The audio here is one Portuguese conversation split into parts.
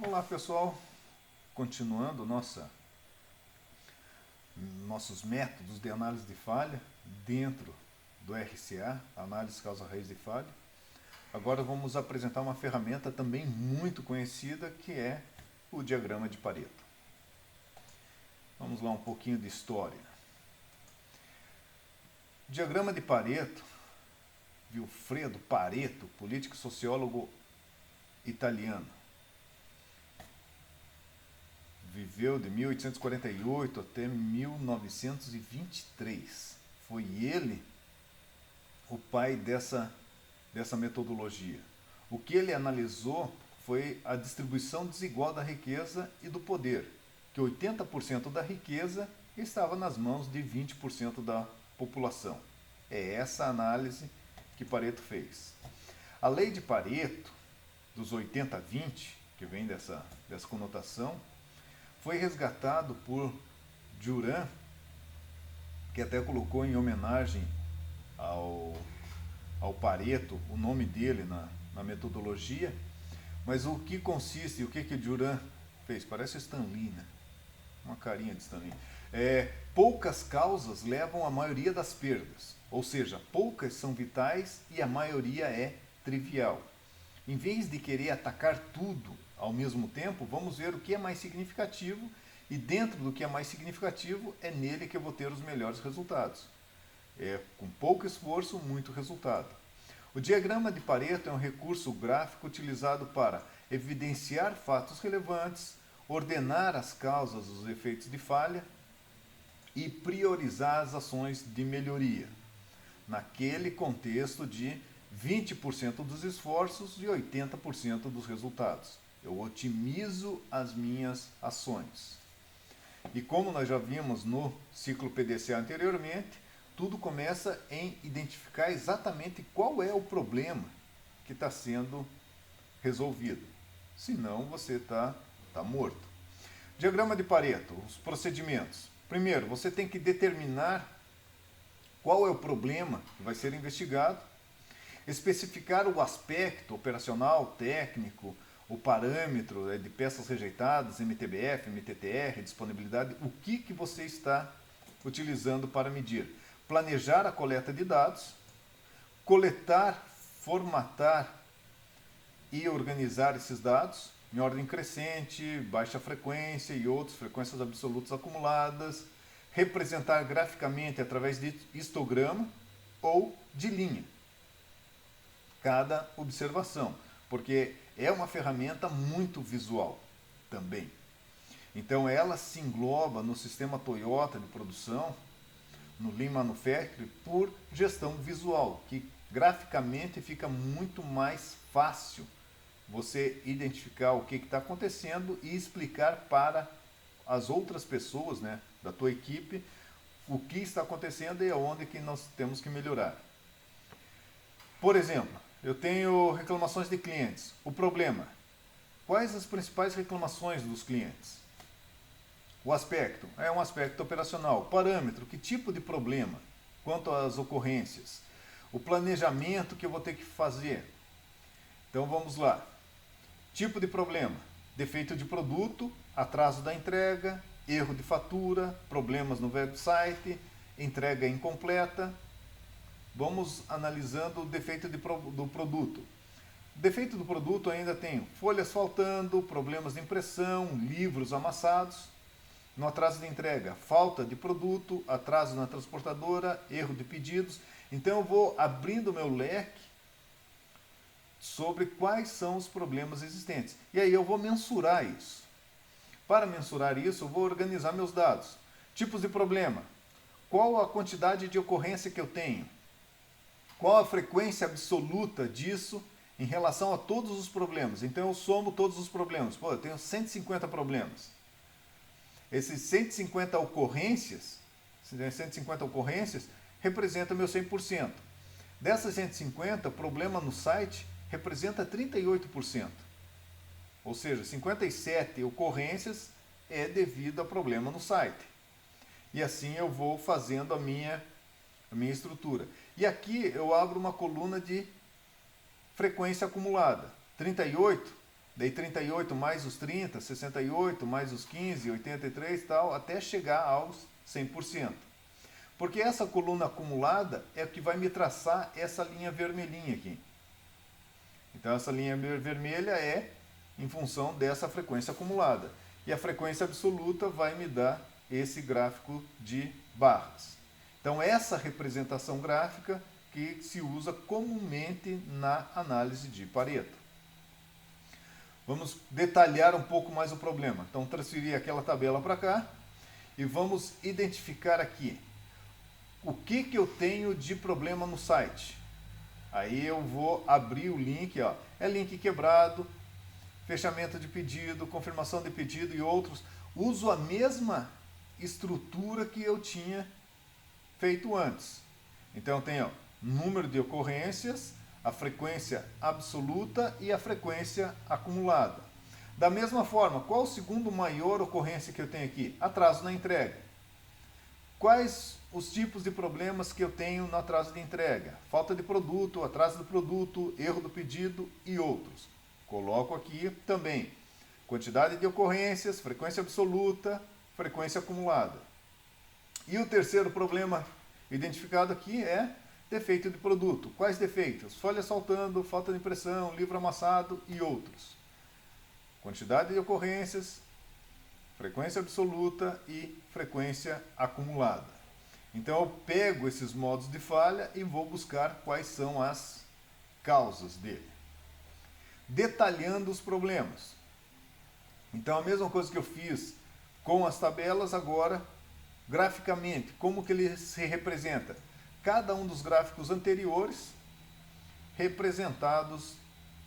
Olá pessoal, continuando nossos métodos de análise de falha dentro do RCA, análise causa-raiz de falha. Agora vamos apresentar uma ferramenta também muito conhecida, que é o diagrama de Pareto. Vamos lá um pouquinho de história. O diagrama de Pareto, Vilfredo Pareto, político e sociólogo italiano, viveu de 1848 até 1923. Foi ele o pai dessa metodologia. O que ele analisou foi a distribuição desigual da riqueza e do poder, que 80% da riqueza estava nas mãos de 20% da população. É essa a análise que Pareto fez. A lei de Pareto, dos 80-20, que vem dessa conotação, foi resgatado por Juran, que até colocou em homenagem ao Pareto o nome dele na metodologia. Mas o que consiste, o que Juran fez? Parece Stan Lee, né? Uma carinha de Stan Lee. Poucas causas levam a maioria das perdas, ou seja, poucas são vitais e a maioria é trivial. Em vez de querer atacar tudo ao mesmo tempo, vamos ver o que é mais significativo, e dentro do que é mais significativo, é nele que eu vou ter os melhores resultados. Com pouco esforço, muito resultado. O diagrama de Pareto é um recurso gráfico utilizado para evidenciar fatos relevantes, ordenar as causas dos efeitos de falha e priorizar as ações de melhoria, naquele contexto de 20% dos esforços e 80% dos resultados. Eu otimizo as minhas ações. E como nós já vimos no ciclo PDCA anteriormente, tudo começa em identificar exatamente qual é o problema que está sendo resolvido. Senão você está morto. Diagrama de Pareto, os procedimentos. Primeiro, você tem que determinar qual é o problema que vai ser investigado, especificar o aspecto operacional, técnico, o parâmetro de peças rejeitadas, MTBF, MTTR, disponibilidade, o que você está utilizando para medir. Planejar a coleta de dados, coletar, formatar e organizar esses dados em ordem crescente, baixa frequência e outras frequências absolutas acumuladas, representar graficamente através de histograma ou de linha cada observação, porque é uma ferramenta muito visual também. Então ela se engloba no sistema Toyota de produção, no Lean Manufacturing, por gestão visual, que graficamente fica muito mais fácil você identificar o que está acontecendo e explicar para as outras pessoas, né, da tua equipe, o que está acontecendo e aonde que nós temos que melhorar. Por exemplo, eu tenho reclamações de clientes. O problema: quais as principais reclamações dos clientes? O aspecto é um aspecto operacional. Parâmetro: que tipo de problema? Quanto às ocorrências? O planejamento que eu vou ter que fazer. Então vamos lá. Tipo de problema: defeito de produto, atraso da entrega, erro de fatura, problemas no website, entrega incompleta. Vamos analisando o defeito do produto. Defeito do produto ainda tem folhas faltando, problemas de impressão, livros amassados. No atraso de entrega, falta de produto, atraso na transportadora, erro de pedidos. Então eu vou abrindo meu leque sobre quais são os problemas existentes. E aí eu vou mensurar isso. Para mensurar isso, eu vou organizar meus dados. Tipos de problema: qual a quantidade de ocorrência que eu tenho? Qual a frequência absoluta disso em relação a todos os problemas? Então eu somo todos os problemas. Pô, eu tenho 150 problemas. Esses 150 ocorrências representam meu 100%. Dessas 150, problema no site representa 38%. Ou seja, 57 ocorrências é devido a problema no site. E assim eu vou fazendo a minha estrutura. E aqui eu abro uma coluna de frequência acumulada. 38 daí 38 mais os 30, 68 mais os 15, 83 e tal, até chegar aos 100%. Porque essa coluna acumulada é o que vai me traçar essa linha vermelhinha aqui. Então essa linha vermelha é em função dessa frequência acumulada. E a frequência absoluta vai me dar esse gráfico de barras. Então essa representação gráfica que se usa comumente na análise de Pareto. Vamos detalhar um pouco mais o problema. Então transferir aquela tabela para cá e vamos identificar aqui o que eu tenho de problema no site. Aí eu vou abrir o link, ó. É link quebrado, fechamento de pedido, confirmação de pedido e outros. Uso a mesma estrutura que eu tinha feito antes. Então eu tenho número de ocorrências, a frequência absoluta e a frequência acumulada. Da mesma forma, qual o segundo maior ocorrência que eu tenho aqui? Atraso na entrega. Quais os tipos de problemas que eu tenho no atraso de entrega? Falta de produto, atraso do produto, erro do pedido e outros. Coloco aqui também quantidade de ocorrências, frequência absoluta, frequência acumulada. E o terceiro problema identificado aqui é defeito de produto. Quais defeitos? Folha saltando, falta de impressão, livro amassado e outros. Quantidade de ocorrências, frequência absoluta e frequência acumulada. Então eu pego esses modos de falha e vou buscar quais são as causas dele. Detalhando os problemas. Então a mesma coisa que eu fiz com as tabelas, agora graficamente, como que ele se representa? Cada um dos gráficos anteriores representados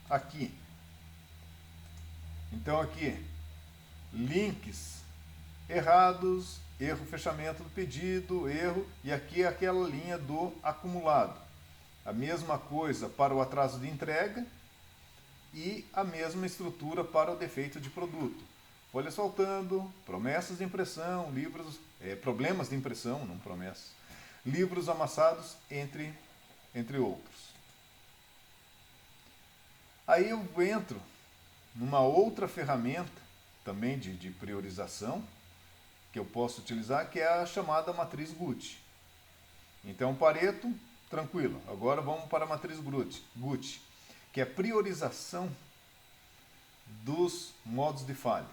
aqui. Então aqui, links errados, erro fechamento do pedido, erro, e aqui é aquela linha do acumulado. A mesma coisa para o atraso de entrega e a mesma estrutura para o defeito de produto. Folha soltando, promessas de impressão, problemas de impressão, não promessas, livros amassados, entre outros. Aí eu entro numa outra ferramenta, também de priorização, que eu posso utilizar, que é a chamada matriz Gucci. Então, Pareto, tranquilo. Agora vamos para a matriz Gucci, que é a priorização dos modos de falha,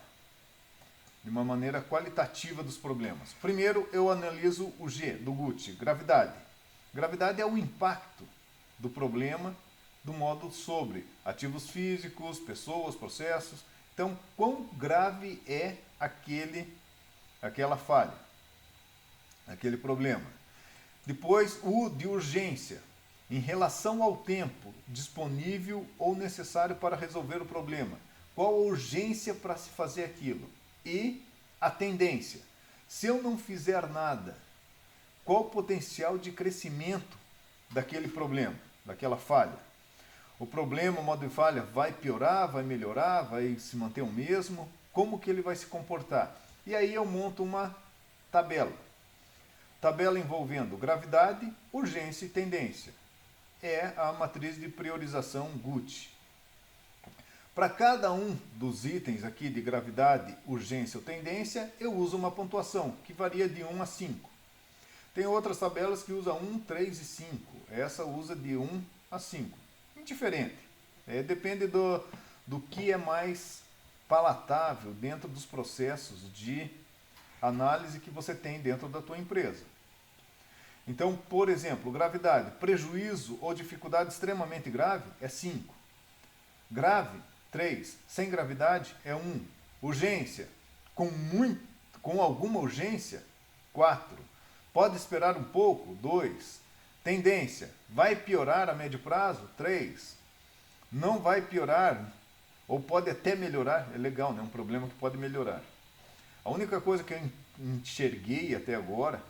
de uma maneira qualitativa dos problemas. Primeiro, eu analiso o G do Gucci, gravidade. Gravidade é o impacto do problema do modo sobre ativos físicos, pessoas, processos. Então, quão grave é aquela falha, aquele problema. Depois, o de urgência, em relação ao tempo disponível ou necessário para resolver o problema. Qual a urgência para se fazer aquilo? E a tendência. Se eu não fizer nada, qual o potencial de crescimento daquele problema, daquela falha? O problema, o modo de falha, vai piorar, vai melhorar, vai se manter o mesmo? Como que ele vai se comportar? E aí eu monto uma tabela. Tabela envolvendo gravidade, urgência e tendência. É a matriz de priorização Gucci. Para cada um dos itens aqui de gravidade, urgência ou tendência, eu uso uma pontuação que varia de 1 a 5. Tem outras tabelas que usam 1, 3 e 5. Essa usa de 1 a 5. Indiferente. Depende do que é mais palatável dentro dos processos de análise que você tem dentro da tua empresa. Então, por exemplo, gravidade, prejuízo ou dificuldade extremamente grave é 5. Grave, 3. Sem gravidade é 1. Urgência, com alguma urgência, 4. Pode esperar um pouco, 2. Tendência, vai piorar a médio prazo, 3. Não vai piorar, ou pode até melhorar, é legal, né? Um problema que pode melhorar. A única coisa que eu enxerguei até agora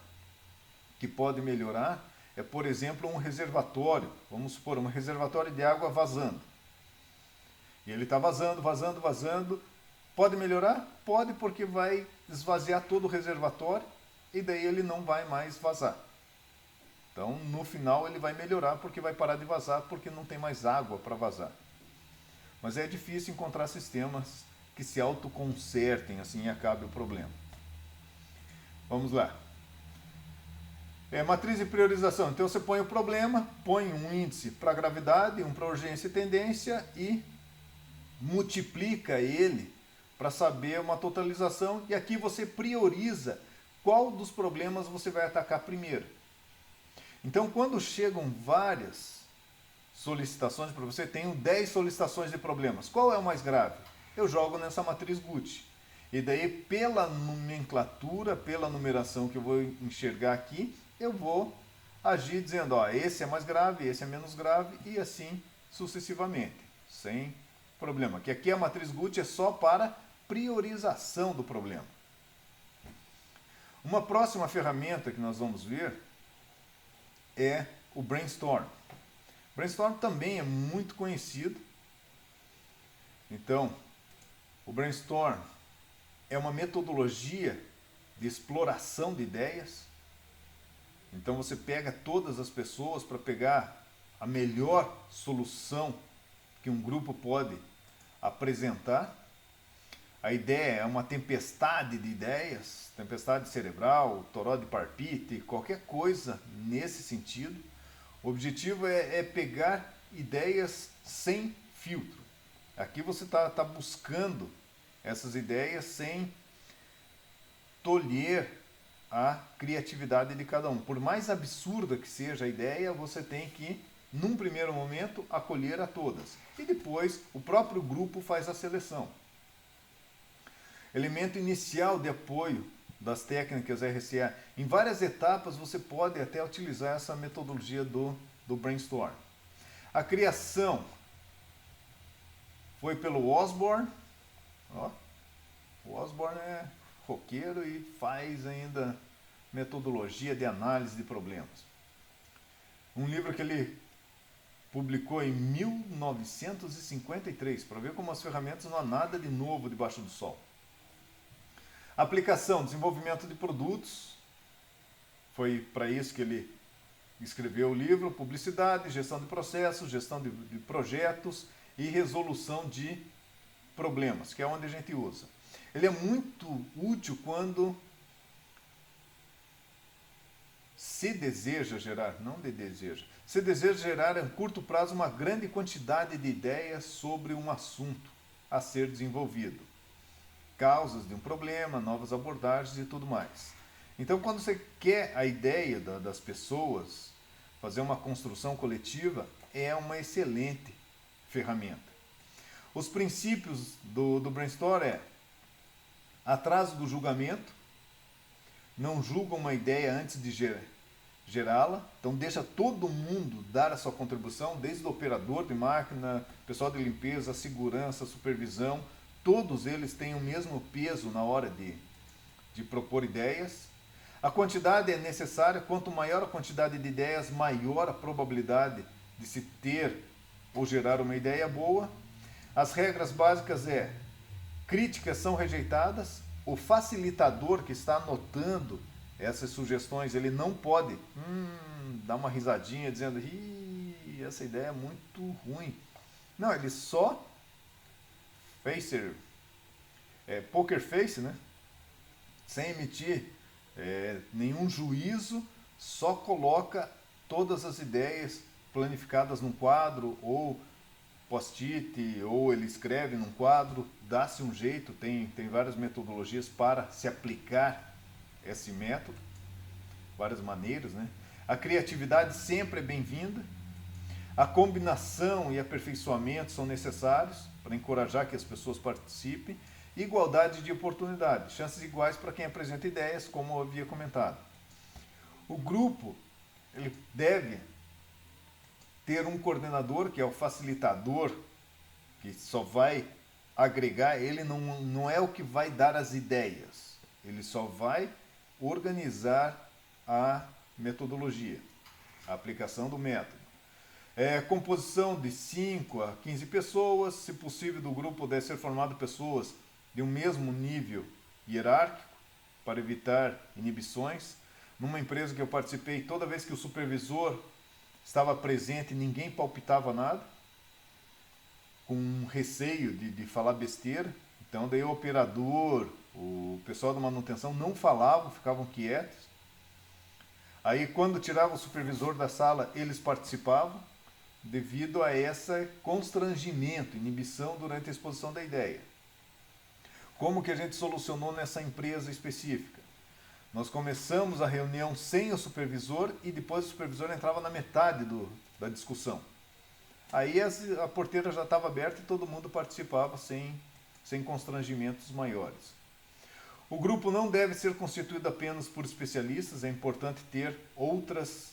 que pode melhorar é, por exemplo, um reservatório. Vamos supor, um reservatório de água vazando. E ele está vazando. Pode melhorar? Pode, porque vai esvaziar todo o reservatório e daí ele não vai mais vazar. Então, no final, ele vai melhorar porque vai parar de vazar porque não tem mais água para vazar. mas é difícil encontrar sistemas que se autoconsertem assim e acabe o problema. Vamos lá. Matriz de priorização. Então você põe o problema, põe um índice para gravidade, um para urgência e tendência e multiplica ele para saber uma totalização, e aqui você prioriza qual dos problemas você vai atacar primeiro. Então, quando chegam várias solicitações para você, tenho 10 solicitações de problemas. Qual é o mais grave? Eu jogo nessa matriz Gucci. E daí, pela nomenclatura, pela numeração que eu vou enxergar aqui, eu vou agir dizendo, ó, esse é mais grave, esse é menos grave, e assim sucessivamente, sem problema. Que aqui a matriz Gucci é só para priorização do problema. Uma próxima ferramenta que nós vamos ver é o Brainstorm. O Brainstorm também é muito conhecido. Então, o Brainstorm é uma metodologia de exploração de ideias. Então você pega todas as pessoas para pegar a melhor solução que um grupo pode apresentar. A ideia é uma tempestade de ideias, tempestade cerebral, toró de parpite, qualquer coisa nesse sentido. O objetivo é pegar ideias sem filtro. Aqui você está buscando essas ideias sem tolher a criatividade de cada um. Por mais absurda que seja a ideia, você tem que, num primeiro momento, acolher a todas. E depois o próprio grupo faz a seleção. Elemento inicial de apoio das técnicas RCA. Em várias etapas você pode até utilizar essa metodologia do Brainstorm. A criação foi pelo Osborne. Ó, o Osborne é roqueiro e faz ainda metodologia de análise de problemas. Um livro que ele publicou em 1953, para ver como as ferramentas não há nada de novo debaixo do sol. Aplicação, desenvolvimento de produtos, foi para isso que ele escreveu o livro. Publicidade, gestão de processos, gestão de projetos e resolução de problemas, que é onde a gente usa. Ele é muito útil quando se deseja gerar, se deseja gerar em curto prazo uma grande quantidade de ideias sobre um assunto a ser desenvolvido. Causas de um problema, novas abordagens e tudo mais. Então, quando você quer a ideia das pessoas, fazer uma construção coletiva, é uma excelente ferramenta. Os princípios do Brainstorm é atraso do julgamento, não julga uma ideia antes de gerá-la, então deixa todo mundo dar a sua contribuição, desde o operador de máquina, pessoal de limpeza, segurança, supervisão, todos eles têm o mesmo peso na hora de propor ideias. A quantidade é necessária, quanto maior a quantidade de ideias, maior a probabilidade de se ter ou gerar uma ideia boa. As regras básicas é: críticas são rejeitadas, o facilitador que está anotando essas sugestões, ele não pode dar uma risadinha dizendo, essa ideia é muito ruim. Não, ele só poker face, né? Sem emitir nenhum juízo, só coloca todas as ideias planificadas num quadro, ou post-it, ou ele escreve num quadro, dá-se um jeito, tem várias metodologias para se aplicar esse método, várias maneiras, né? A criatividade sempre é bem-vinda, a combinação e aperfeiçoamento são necessários para encorajar que as pessoas participem, igualdade de oportunidade, chances iguais para quem apresenta ideias, como eu havia comentado. O grupo ele deve ter um coordenador, que é o facilitador, que só vai agregar, ele não é o que vai dar as ideias, ele só vai organizar a metodologia, a aplicação do método. Composição de 5 a 15 pessoas, se possível do grupo deve ser formado pessoas de um mesmo nível hierárquico, para evitar inibições. Numa empresa que eu participei, toda vez que o supervisor estava presente, ninguém palpitava nada. com receio de falar besteira. Então daí o operador, o pessoal da manutenção não falavam, ficavam quietos. Aí quando tirava o supervisor da sala, eles participavam, devido a esse constrangimento, inibição durante a exposição da ideia. Como que a gente solucionou nessa empresa específica? Nós começamos a reunião sem o supervisor e depois o supervisor entrava na metade da discussão. Aí a porteira já estava aberta e todo mundo participava sem constrangimentos maiores. O grupo não deve ser constituído apenas por especialistas, é importante ter outras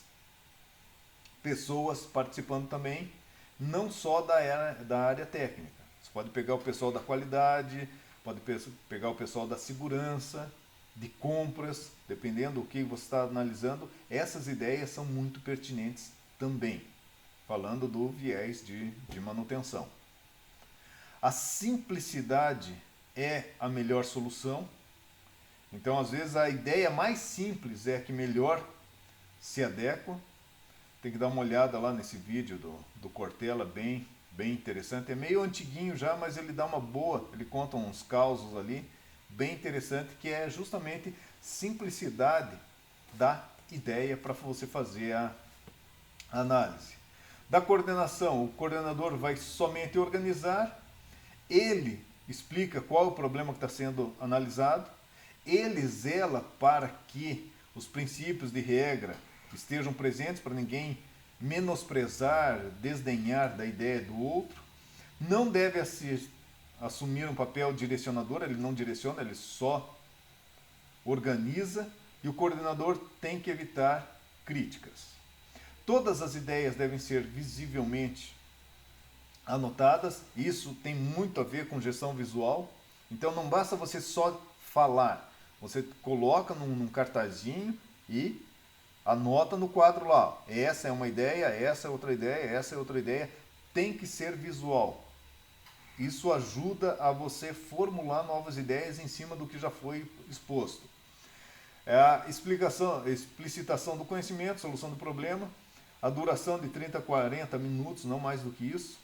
pessoas participando também, não só da área técnica. Você pode pegar o pessoal da qualidade, pode pegar o pessoal da segurança, de compras, dependendo do que você está analisando. Essas ideias são muito pertinentes também, falando do viés de manutenção. A simplicidade é a melhor solução. Então, às vezes, a ideia mais simples é a que melhor se adequa. Tem que dar uma olhada lá nesse vídeo do Cortella, bem interessante. É meio antiguinho já, mas ele dá uma boa, ele conta uns causos ali, bem interessante, que é justamente simplicidade da ideia para você fazer a análise. Da coordenação, o coordenador vai somente organizar, ele explica qual é o problema que está sendo analisado, ele zela para que os princípios de regra estejam presentes, para ninguém menosprezar, desdenhar da ideia do outro. Não deve assumir um papel direcionador, ele não direciona, ele só organiza, e o coordenador tem que evitar críticas. Todas as ideias devem ser visivelmente anotadas, isso tem muito a ver com gestão visual, então não basta você só falar, você coloca num cartazinho e anota no quadro lá, essa é uma ideia, essa é outra ideia, essa é outra ideia, tem que ser visual. Isso ajuda a você formular novas ideias em cima do que já foi exposto. A explicitação do conhecimento, solução do problema, a duração de 30 a 40 minutos, não mais do que isso.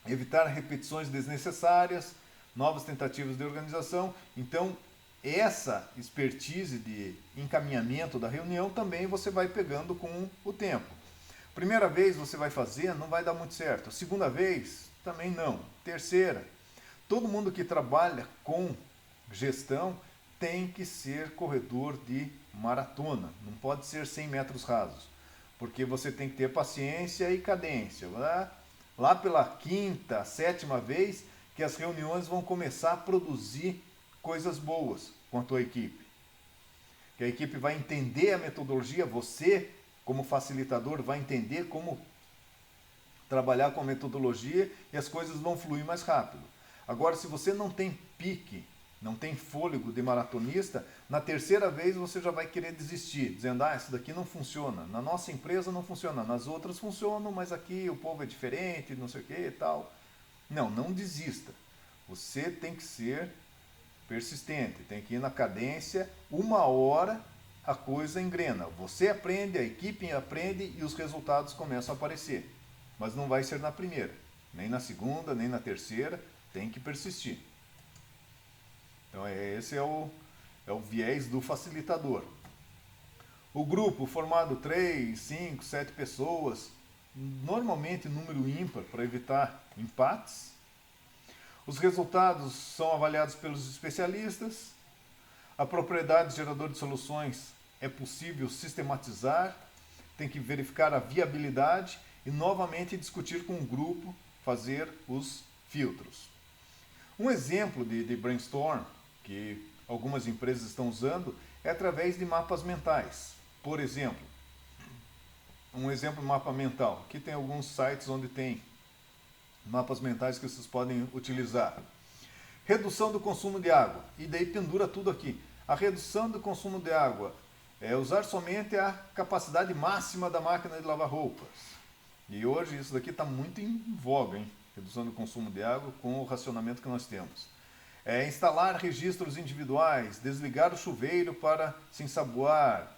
Evitar repetições desnecessárias, novas tentativas de organização. Então, essa expertise de encaminhamento da reunião também você vai pegando com o tempo. Primeira vez você vai fazer, não vai dar muito certo. Segunda vez, também não. Terceira, todo mundo que trabalha com gestão tem que ser corredor de maratona. Não pode ser 100 metros rasos, porque você tem que ter paciência e cadência. Lá pela quinta, sétima vez que as reuniões vão começar a produzir coisas boas com a tua equipe. Que a equipe vai entender a metodologia, você, como facilitador, vai entender como trabalhar com a metodologia e as coisas vão fluir mais rápido. Agora, se você não tem pique, não tem fôlego de maratonista, na terceira vez você já vai querer desistir, dizendo, isso daqui não funciona, na nossa empresa não funciona, nas outras funcionam, mas aqui o povo é diferente, não sei o que e tal. Não desista. Você tem que ser persistente, tem que ir na cadência, 1 hora a coisa engrena. Você aprende, a equipe aprende e os resultados começam a aparecer. Mas não vai ser na primeira, nem na segunda, nem na terceira, tem que persistir. Então esse é o viés do facilitador. O grupo formado 3, 5, 7 pessoas, normalmente número ímpar para evitar empates. Os resultados são avaliados pelos especialistas. A propriedade gerador de soluções é possível sistematizar, tem que verificar a viabilidade e novamente discutir com o grupo, fazer os filtros. Um exemplo de brainstorm que algumas empresas estão usando é através de mapas mentais. Por exemplo, um exemplo de mapa mental. Aqui tem alguns sites onde tem mapas mentais que vocês podem utilizar. Redução do consumo de água. E daí pendura tudo aqui. A redução do consumo de água é usar somente a capacidade máxima da máquina de lavar roupas. E hoje isso daqui está muito em voga, hein? Redução do consumo de água com o racionamento que nós temos. Instalar registros individuais, desligar o chuveiro para se ensaboar,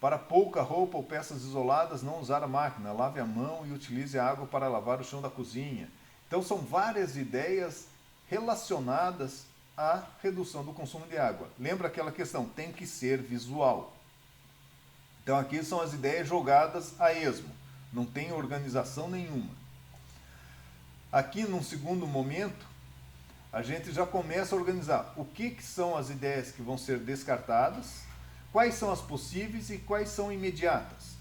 Para pouca roupa ou peças isoladas, não usar a máquina. Lave a mão e utilize a água para lavar o chão da cozinha. Então são várias ideias relacionadas à redução do consumo de água. Lembra aquela questão, tem que ser visual. Então aqui são as ideias jogadas a esmo, não tem organização nenhuma. Aqui num segundo momento, a gente já começa a organizar o que são as ideias que vão ser descartadas, quais são as possíveis e quais são imediatas.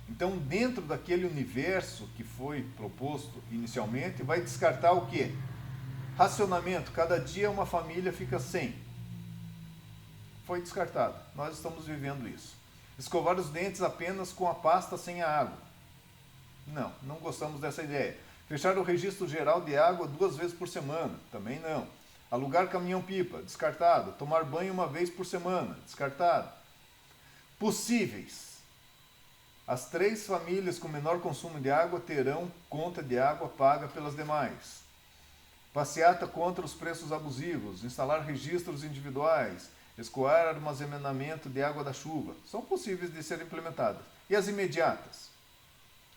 Então, dentro daquele universo que foi proposto inicialmente, vai descartar o quê? Racionamento, cada dia uma família fica sem. Foi descartado, nós estamos vivendo isso. Escovar os dentes apenas com a pasta sem a água. Não gostamos dessa ideia. Fechar o registro geral de água 2 vezes por semana, também não. Alugar caminhão-pipa, descartado. Tomar banho 1 vez por semana, descartado. Possíveis. As 3 famílias com menor consumo de água terão conta de água paga pelas demais. Passeata contra os preços abusivos, instalar registros individuais, escoar armazenamento de água da chuva. São possíveis de serem implementadas. E as imediatas?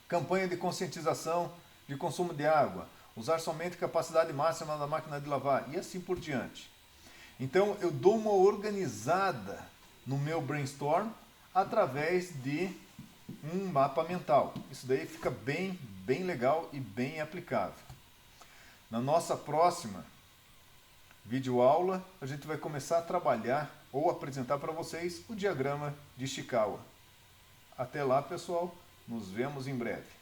Campanha de conscientização de consumo de água, usar somente capacidade máxima da máquina de lavar e assim por diante. Então eu dou uma organizada no meu brainstorm através de um mapa mental. Isso daí fica bem legal e bem aplicável. Na nossa próxima videoaula, a gente vai começar a trabalhar ou apresentar para vocês o diagrama de Ishikawa. Até lá, pessoal, nos vemos em breve.